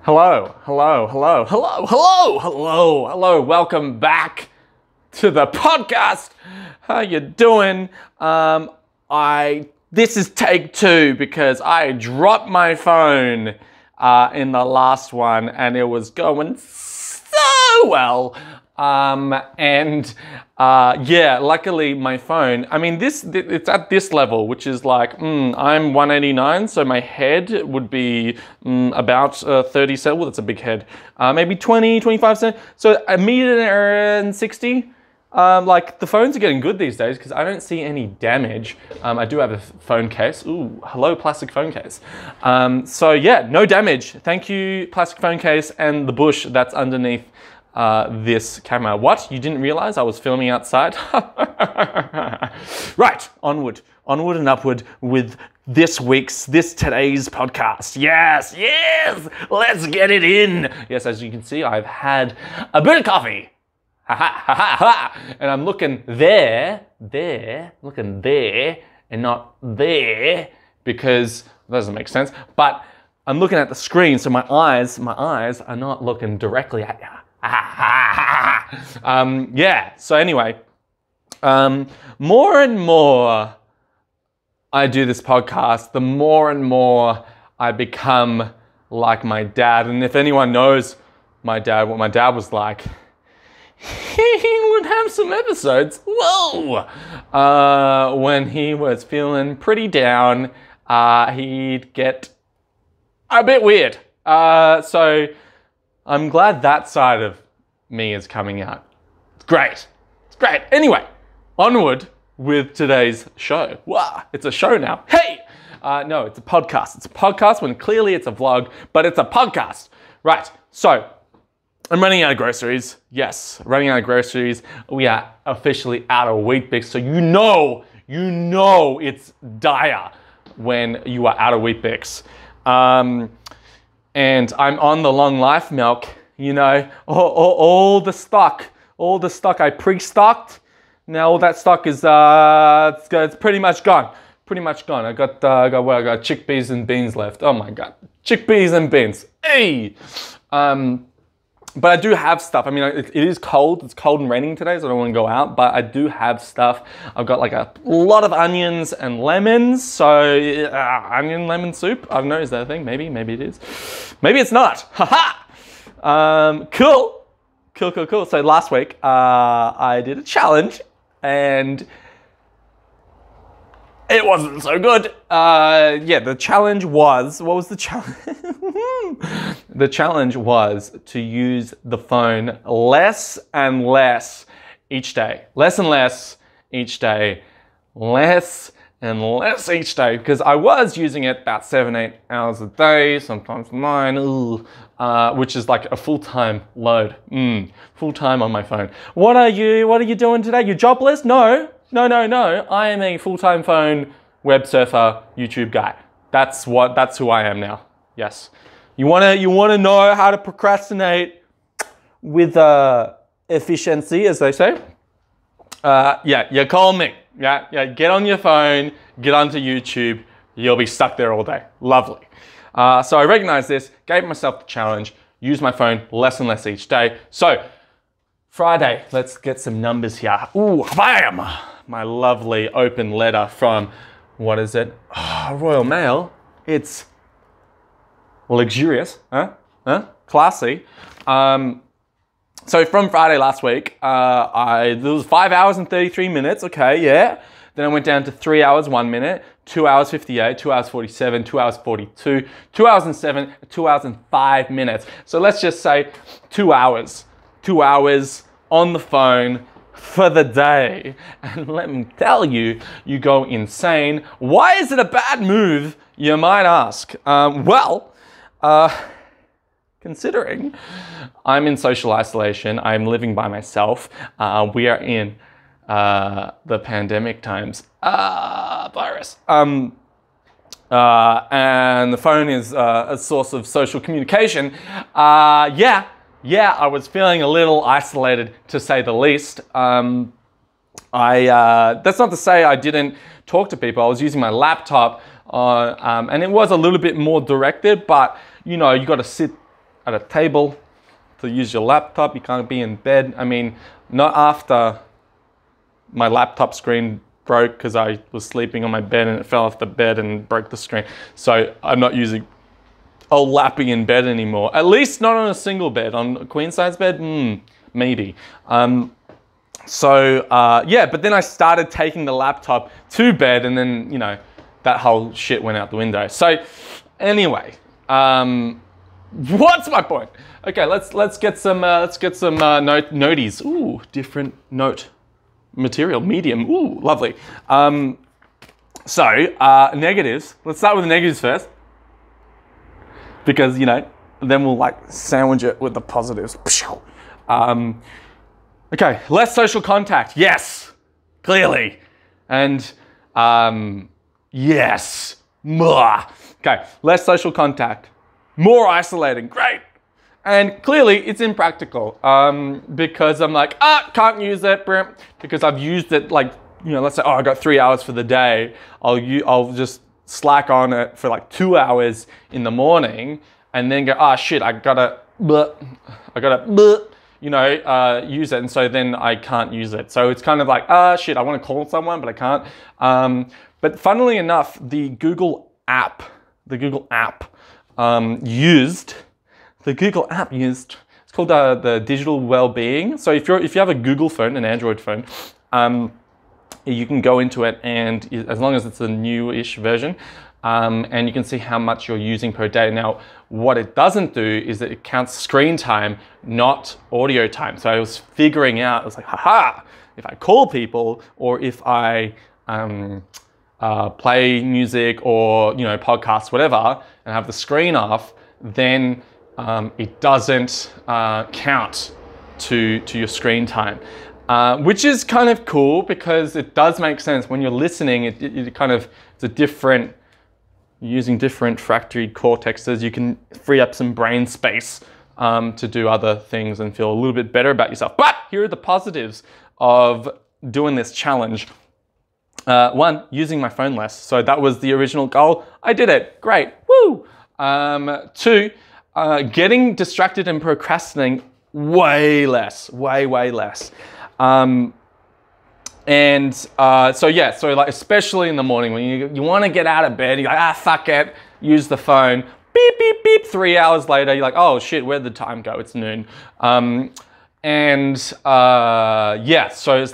Hello. Welcome back to the podcast. How you doing? This is take 2 because I dropped my phone in the last one and it was going so well. Luckily my phone, it's at this level, which is like, I'm 189, so my head would be about 30 cent. Well, that's a big head. Maybe 20, 25 cent. So a meter and 60. Like the phones are getting good these days because I don't see any damage. I do have a phone case. Ooh, hello, plastic phone case. So yeah, no damage. Thank you, plastic phone case and the bush that's underneath this camera. What? You didn't realize I was filming outside? Right, onward and upward with today's podcast. Yes, let's get it in. Yes, as you can see, I've had a bit of coffee. And I'm looking there, and not there, because that doesn't make sense. But I'm looking at the screen, so my eyes are not looking directly at you. So anyway, more and more I do this podcast, the more and more I become like my dad. And if anyone knows my dad, what my dad was like, he would have some episodes, when he was feeling pretty down, he'd get a bit weird. So I'm glad that side of me is coming out. It's great. Anyway, onward with today's show. Wow, it's a show now. Hey! No, it's a podcast. It's a podcast when clearly it's a vlog, but it's a podcast. Right, so I'm running out of groceries. Yes, running out of groceries. We are officially out of wheat bix. So you know it's dire when you are out of wheat bix. And I'm on the long life milk, all the stock I pre-stocked. Now all that stock is it's pretty much gone. I got chickpeas and beans left. Oh my God, chickpeas and beans. Hey, but I do have stuff. It is cold. It's cold and raining today, so I don't want to go out. But I do have stuff. I've got like a lot of onions and lemons. So onion lemon soup. I don't know. Is that a thing? Maybe it is. Maybe it's not. Haha. Cool. So last week I did a challenge and it wasn't so good. The challenge was, what was the challenge? The challenge was to use the phone less and less each day. Less and less each day. Because I was using it about 7-8 hours a day, sometimes 9, which is like a full-time load. Full-time on my phone. What are you doing today? You jobless? No. I am a full-time phone web surfer YouTube guy. That's who I am now. Yes. You wanna know how to procrastinate with efficiency, as they say? You call me. Yeah. Get on your phone, get onto YouTube. You'll be stuck there all day. Lovely. So I recognized this, gave myself the challenge, use my phone less and less each day. So Friday, let's get some numbers here. Ooh, bam! My lovely open letter from, what is it? Royal Mail. It's luxurious, classy. So from Friday last week, there was 5 hours and 33 minutes. Okay, yeah. Then I went down to 3 hours, 1 minute, 2 hours 58, 2 hours 47, 2 hours 42, 2 hours and 7, 2 hours and 5 minutes. So let's just say 2 hours. 2 hours on the phone for the day. And let me tell you, you go insane. Why is it a bad move, you might ask? Considering I'm in social isolation, I'm living by myself, we are in the pandemic times, virus. And the phone is a source of social communication. I was feeling a little isolated, to say the least. That's not to say I didn't talk to people. I was using my laptop, and it was a little bit more directed, but you know, you got to sit at a table to use your laptop. You can't be in bed. I mean, not after my laptop screen broke because I was sleeping on my bed and it fell off the bed and broke the screen. So I'm not using lapping in bed anymore. At least not on a single bed. On a queen size bed, maybe. Yeah, but then I started taking the laptop to bed, and then, you know, that whole shit went out the window. So anyway, what's my point? Okay, let's get some noties. Ooh, different note material, medium. Ooh, lovely. Negatives. Let's start with the negatives first, because, you know, then we'll like sandwich it with the positives. Okay, less social contact. Yes, clearly. And yes. Okay, less social contact. More isolating. Great. And clearly it's impractical because I'm like, can't use it because I've used it, like, you know, let's say, I got 3 hours for the day. I'll just slack on it for like 2 hours in the morning and then go, shit, I gotta you know, use it, and so then I can't use it. So it's kind of like, shit, I want to call someone, but I can't. But funnily enough, the Google app used, it's called the Digital Wellbeing. So if you have a Google phone, an Android phone, you can go into it, and as long as it's a newish version, and you can see how much you're using per day. Now, what it doesn't do is that it counts screen time, not audio time. So I was figuring out, I was like, if I call people or if I play music or, you know, podcasts, whatever, and have the screen off, then it doesn't count to your screen time. Which is kind of cool because it does make sense when you're listening. It's a different, using different fractured cortexes, you can free up some brain space to do other things and feel a little bit better about yourself. But here are the positives of doing this challenge. One, using my phone less. So that was the original goal. I did it. Great. Woo! Two, getting distracted and procrastinating way less. Way less. So like, especially in the morning when you want to get out of bed, you're like, fuck it, use the phone, beep, beep, beep. 3 hours later, you're like, oh shit, where'd the time go? It's noon. So it's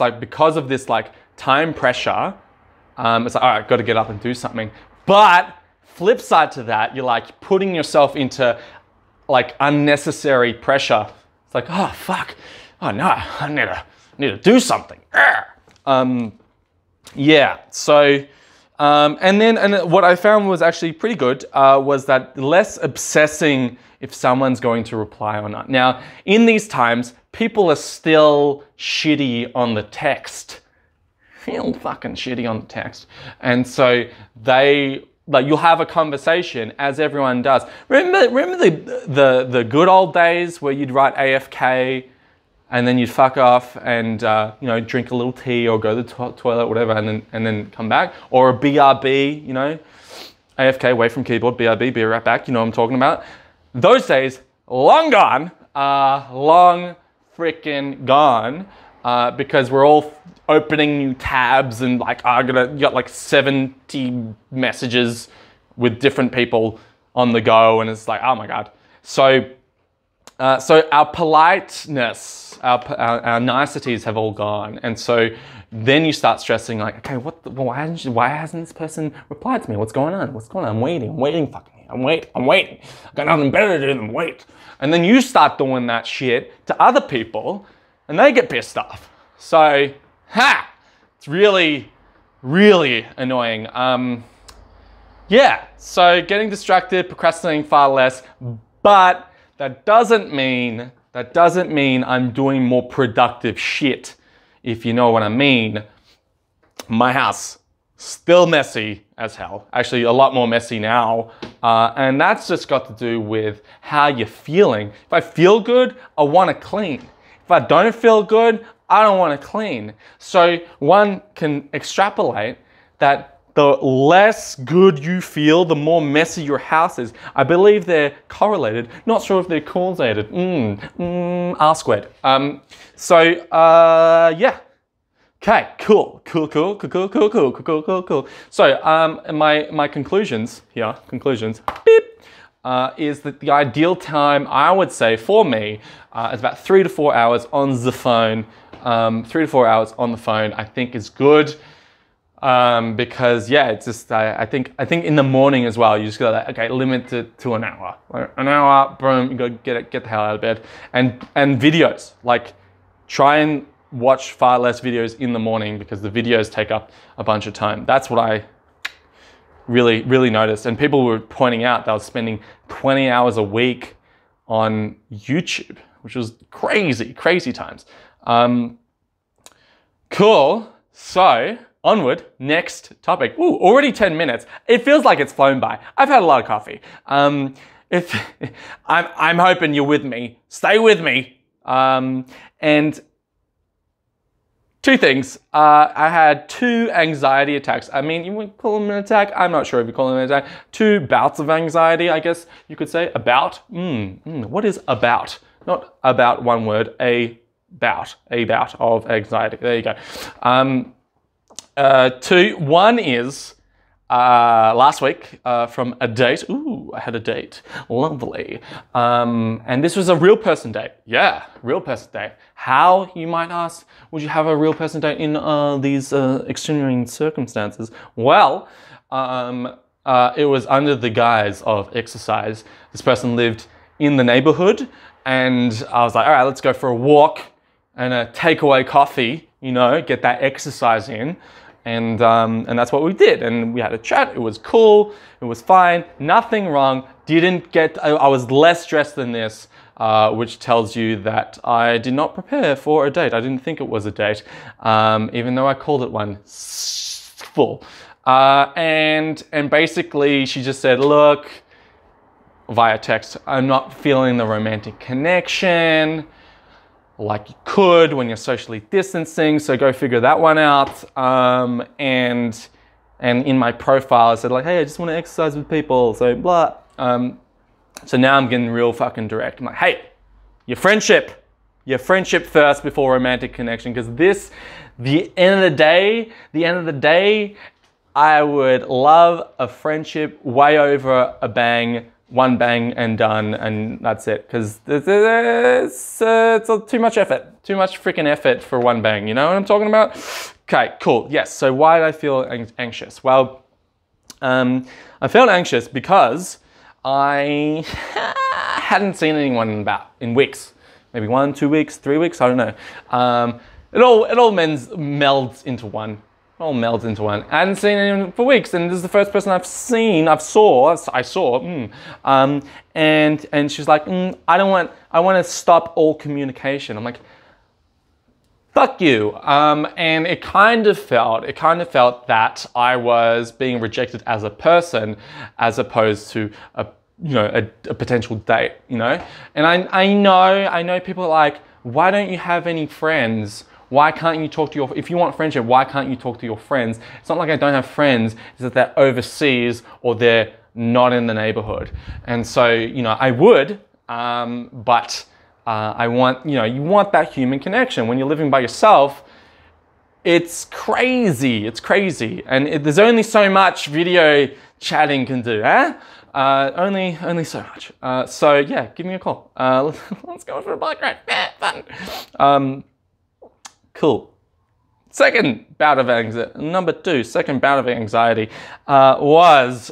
like, because of this like time pressure, it's like, all right, got to get up and do something. But flip side to that, you're like putting yourself into like unnecessary pressure. It's like, oh fuck, oh no, I need to do something. And what I found was actually pretty good was that less obsessing if someone's going to reply or not. Now, in these times, people are still shitty on the text. Real fucking shitty on the text. And so you'll have a conversation, as everyone does. Remember the good old days where you'd write AFK and then you'd fuck off and you know, drink a little tea or go to the toilet, whatever, and then come back? Or a BRB, you know, AFK, away from keyboard, BRB, be right back, you know what I'm talking about. Those days, long gone, long freaking gone, because we're all opening new tabs and like, you got like 70 messages with different people on the go, and it's like, oh my God. So our politeness, our niceties have all gone. And so then you start stressing like, okay, why hasn't this person replied to me? What's going on? I'm waiting, I'm waiting. I've got nothing better to do than wait. And then you start doing that shit to other people and they get pissed off. So, it's really, really annoying. So getting distracted, procrastinating far less, but that doesn't mean I'm doing more productive shit, if you know what I mean. My house, still messy as hell. Actually, a lot more messy now. And that's just got to do with how you're feeling. If I feel good, I want to clean. If I don't feel good, I don't want to clean. So one can extrapolate that the less good you feel, the more messy your house is. I believe they're correlated. Not sure if they're causated. R squared. Yeah. Okay, cool. So, my conclusions here, beep, is that the ideal time, I would say, for me, is about 3 to 4 hours on the phone. 3 to 4 hours on the phone, I think, is good. Because yeah, it's just, I think in the morning as well, you just go like, okay, limit it to an hour. An hour, boom, you go get the hell out of bed. And videos, like try and watch far less videos in the morning because the videos take up a bunch of time. That's what I really noticed. And people were pointing out they were spending 20 hours a week on YouTube, which was crazy times. Cool. So onward, next topic. Ooh, already 10 minutes. It feels like it's flown by. I've had a lot of coffee. I'm hoping you're with me. Stay with me. And two things. I had 2 anxiety attacks. I mean, you would call them an attack. I'm not sure if you call them an attack. 2 bouts of anxiety, I guess you could say. A bout. What is a bout? Not about one word. A bout of anxiety. There you go. 2. One is last week from a date. Ooh, I had a date. Lovely. And this was a real person date. Yeah, real person date. How, you might ask, would you have a real person date in these extenuating circumstances? Well, it was under the guise of exercise. This person lived in the neighborhood, and I was like, all right, let's go for a walk and a takeaway coffee, you know, get that exercise in. And that's what we did. And we had a chat. It was cool. It was fine. Nothing wrong. I was less stressed than this, which tells you that I did not prepare for a date. I didn't think it was a date, even though I called it one. Full. And basically she just said, look, via text, I'm not feeling the romantic connection like you could when you're socially distancing, so go figure that one out. And in my profile I said like, hey, I just want to exercise with people, so blah. So now I'm getting real fucking direct. I'm like, hey, your friendship first before romantic connection, because the end of the day, I would love a friendship way over a bang. One bang and done, and that's it. Because it's too much effort. Too much freaking effort for one bang. You know what I'm talking about? Okay, cool. Yes, so why did I feel anxious? Well, I felt anxious because I hadn't seen anyone in weeks. Maybe 1, 2 weeks, 3 weeks, I don't know. It all melds into one. All melds into one. I hadn't seen anyone for weeks, and this is the first person I saw. And she's like, I want to stop all communication. I'm like, fuck you. And it kind of felt that I was being rejected as a person, as opposed to a potential date, you know. And I know people are like, why don't you have any friends? Why can't you talk to if you want friendship, why can't you talk to your friends? It's not like I don't have friends, it's that they're overseas or they're not in the neighborhood. And so, you know, I would, but I want, you want that human connection. When you're living by yourself, it's crazy. And there's only so much video chatting can do, eh? Only so much. So yeah, give me a call. Let's go for a bike ride. Fun. Cool. Second bout of anxiety, number 2, second bout of anxiety was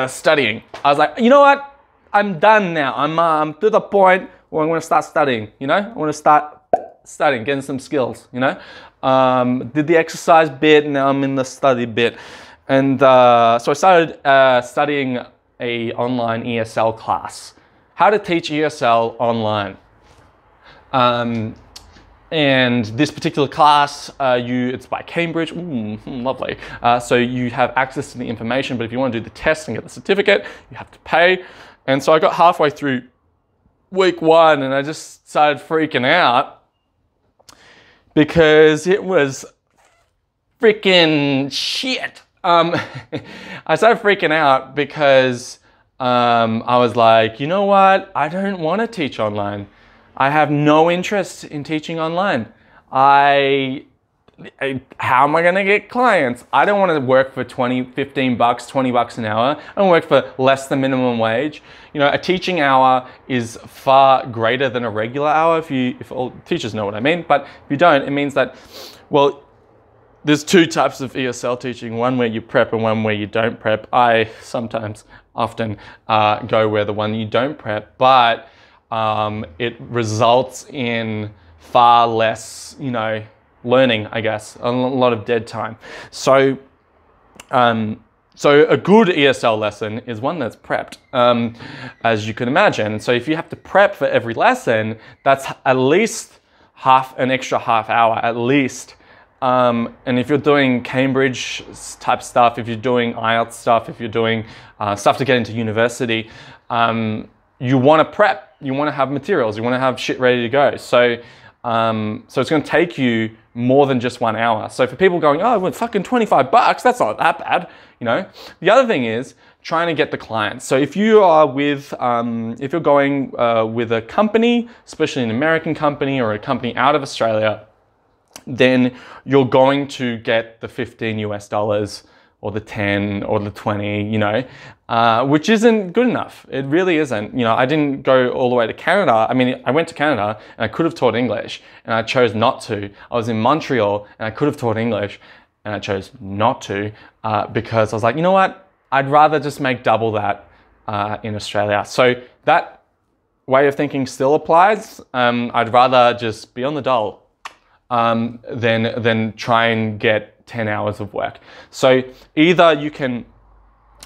studying. I was like, you know what? I'm done now. I'm to the point where I'm going to start studying, you know? I want to start studying, getting some skills, you know? Did the exercise bit, now I'm in the study bit. And so I started studying a online ESL class. How to teach ESL online. And this particular class, it's by Cambridge. Ooh, lovely. So you have access to the information, but if you want to do the test and get the certificate, you have to pay. And so I got halfway through week 1 and I just started freaking out because it was freaking shit. I started freaking out because I was like, you know what? I don't want to teach online. I have no interest in teaching online. How am I going to get clients? I don't want to work for 15 bucks, 20 bucks an hour. I don't work for less than minimum wage. You know, a teaching hour is far greater than a regular hour if all teachers know what I mean. But if you don't, it means that, well, there's two types of ESL teaching, one where you prep and one where you don't prep. I often go where the one you don't prep, but it results in far less, you know, learning, I guess, a lot of dead time. So a good ESL lesson is one that's prepped, as you can imagine. So if you have to prep for every lesson, that's at least an extra half hour, at least. And if you're doing Cambridge type stuff, if you're doing IELTS stuff, if you're doing stuff to get into university, you want to prep, you want to have materials, you want to have shit ready to go. So it's going to take you more than just 1 hour. So for people going, oh, well, fucking 25 bucks, that's not that bad, you know. The other thing is trying to get the clients. So if you are if you're going with a company, especially an American company or a company out of Australia, then you're going to get the $15 US or the 10 or the 20, you know, which isn't good enough. It really isn't. You know, I didn't go all the way to Canada. I mean, I went to Canada and I could have taught English and I chose not to. I was in Montreal and I could have taught English and I chose not to because I was like, you know what? I'd rather just make double that in Australia. So that way of thinking still applies. I'd rather just be on the dole than try and get 10 hours of work. So either you can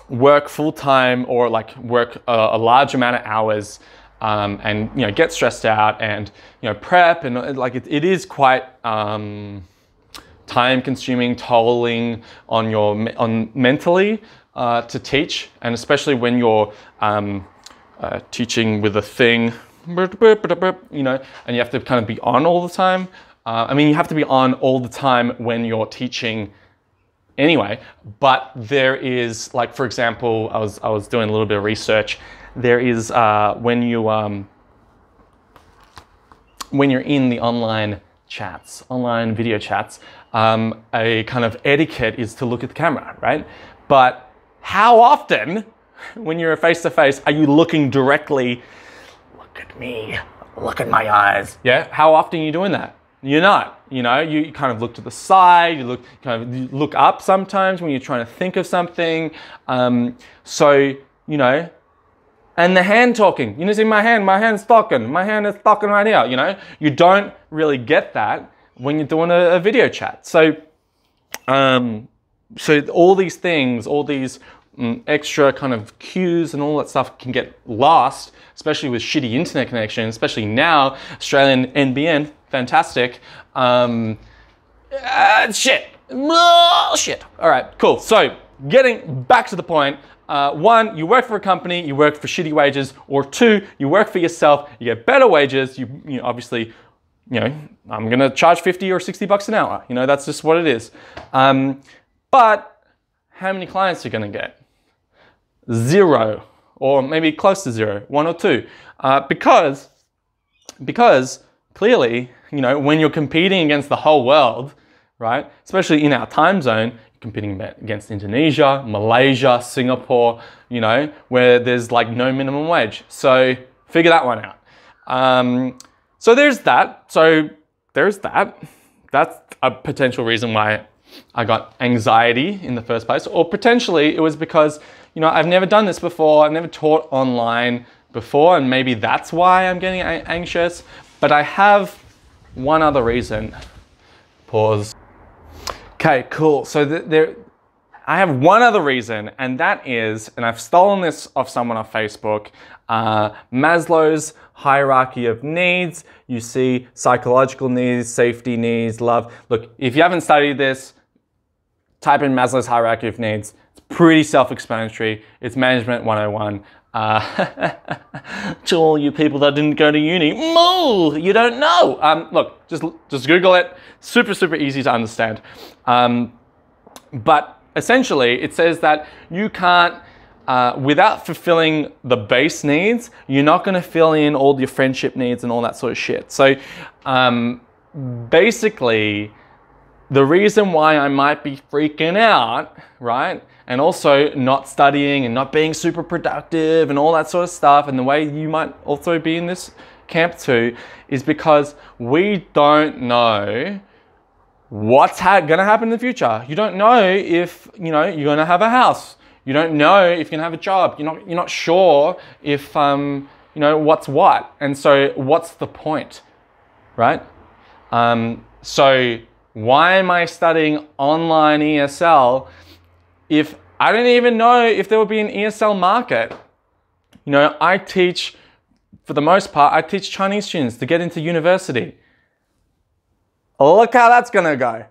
work full-time or like work a large amount of hours and, you know, get stressed out and, you know, prep and like it is quite time-consuming, tolling on mentally to teach, and especially when you're teaching with a thing, you know, and you have to kind of be on all the time. I mean, you have to be on all the time when you're teaching anyway, but there is, like, for example, I was doing a little bit of research. There is, when you're in the online chats, online video chats, a kind of etiquette is to look at the camera, right? But how often, when you're face-to-face, are you looking directly, look at me, look at my eyes, yeah? How often are you doing that? You're not, you know, you kind of look to the side, you look up sometimes when you're trying to think of something. So, you know, and the hand talking, you know, see my hand's talking, my hand is talking right here, you know. You don't really get that when you're doing a video chat. So, so all these things, all these extra kind of cues and all that stuff can get lost, especially with shitty internet connection, especially now, Australian NBN, fantastic. Shit. All right, cool. So getting back to the point, one, you work for a company, you work for shitty wages, or two, you work for yourself, you get better wages, you know, obviously, you know, I'm gonna charge 50 or 60 bucks an hour. You know, that's just what it is. But how many clients are you gonna get? Zero, or maybe close to zero, one or two, because clearly, you know, when you're competing against the whole world, right, especially in our time zone, you're competing against Indonesia, Malaysia, Singapore, you know, where there's like no minimum wage. So figure that one out. So there's that. That's a potential reason why I got anxiety in the first place, or potentially it was because, you know, I've never done this before. I've never taught online before, and maybe that's why I'm getting anxious. But I have one other reason. Pause. Okay, cool. So I have one other reason, and that is, and I've stolen this off someone on Facebook, Maslow's hierarchy of needs. You see psychological needs, safety needs, love. Look, if you haven't studied this, type in Maslow's hierarchy of needs. It's pretty self-explanatory. It's Management 101. To all you people that didn't go to uni, moo, you don't know. Look, just Google it. Super, super easy to understand. But essentially, it says that you can't, without fulfilling the base needs, you're not going to fill in all your friendship needs and all that sort of shit. So basically, the reason why I might be freaking out, right, and also not studying and not being super productive and all that sort of stuff, and the way you might also be in this camp too, is because we don't know what's going to happen in the future. You don't know if, you know, you're going to have a house. You don't know if you're going to have a job. You're not sure if, you know, what's what. And so what's the point, right? So why am I studying online ESL if I don't even know if there will be an ESL market? You know, I teach, for the most part, I teach Chinese students to get into university. Look how that's gonna go.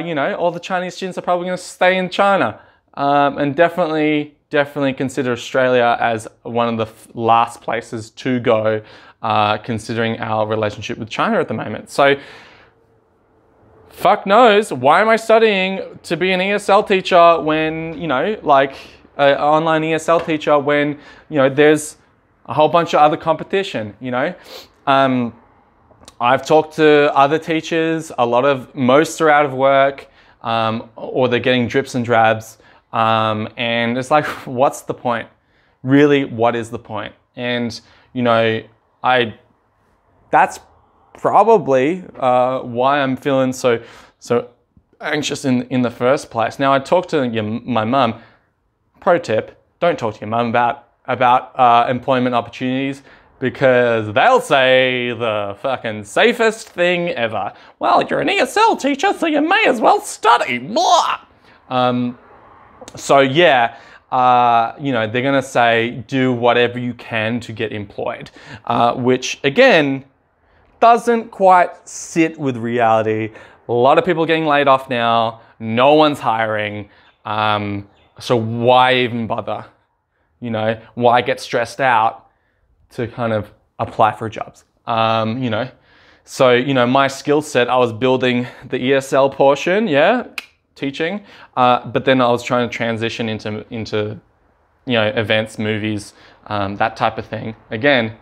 You know, all the Chinese students are probably gonna stay in China. And definitely consider Australia as one of the last places to go, considering our relationship with China at the moment. So, fuck knows, why am I studying to be an ESL teacher when, you know, like an online ESL teacher when, you know, there's a whole bunch of other competition, you know? I've talked to other teachers, most are out of work, or they're getting drips and drabs. And it's like, what's the point? Really, what is the point? And, you know, that's probably why I'm feeling so anxious in the first place. Now, I talked to my mum. Pro tip, don't talk to your mum about employment opportunities, because they'll say the fucking safest thing ever. Well, you're an ESL teacher, so you may as well study. Blah! So yeah, you know, they're gonna say, do whatever you can to get employed, which again, doesn't quite sit with reality. A lot of people are getting laid off now. No one's hiring. So why even bother? You know, why get stressed out to kind of apply for jobs? You know, so, you know, my skill set, I was building the ESL portion, yeah, teaching, but then I was trying to transition into, you know, events, movies, that type of thing. Again,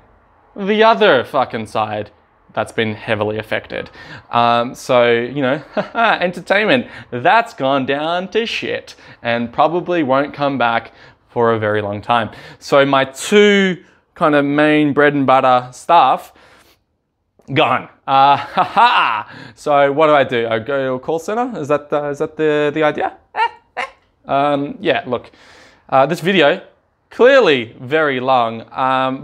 the other fucking side that's been heavily affected. So, you know, entertainment, that's gone down to shit and probably won't come back for a very long time. So my two kind of main bread and butter stuff, gone. So what do? I go to a call center? Is that the idea? Yeah, look, this video, clearly very long,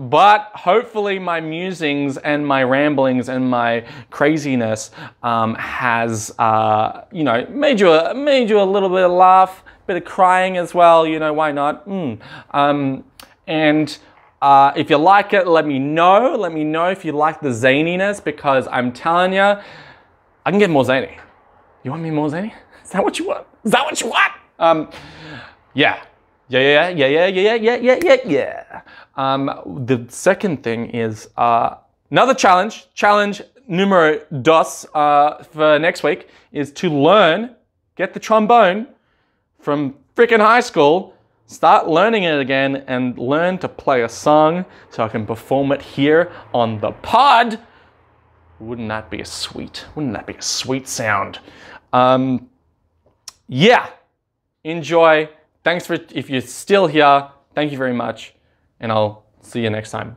but hopefully my musings and my ramblings and my craziness has, you know, made you a little bit of laugh, bit of crying as well, you know, why not? And if you like it, let me know. Let me know if you like the zaniness, because I'm telling you, I can get more zany. You want me more zany? Is that what you want? Is that what you want? Yeah. The second thing is another challenge numero dos for next week is to get the trombone from freaking high school, start learning it again, and learn to play a song so I can perform it here on the pod. Wouldn't that be a sweet sound? Yeah, enjoy. Thanks if you're still here, thank you very much, and I'll see you next time.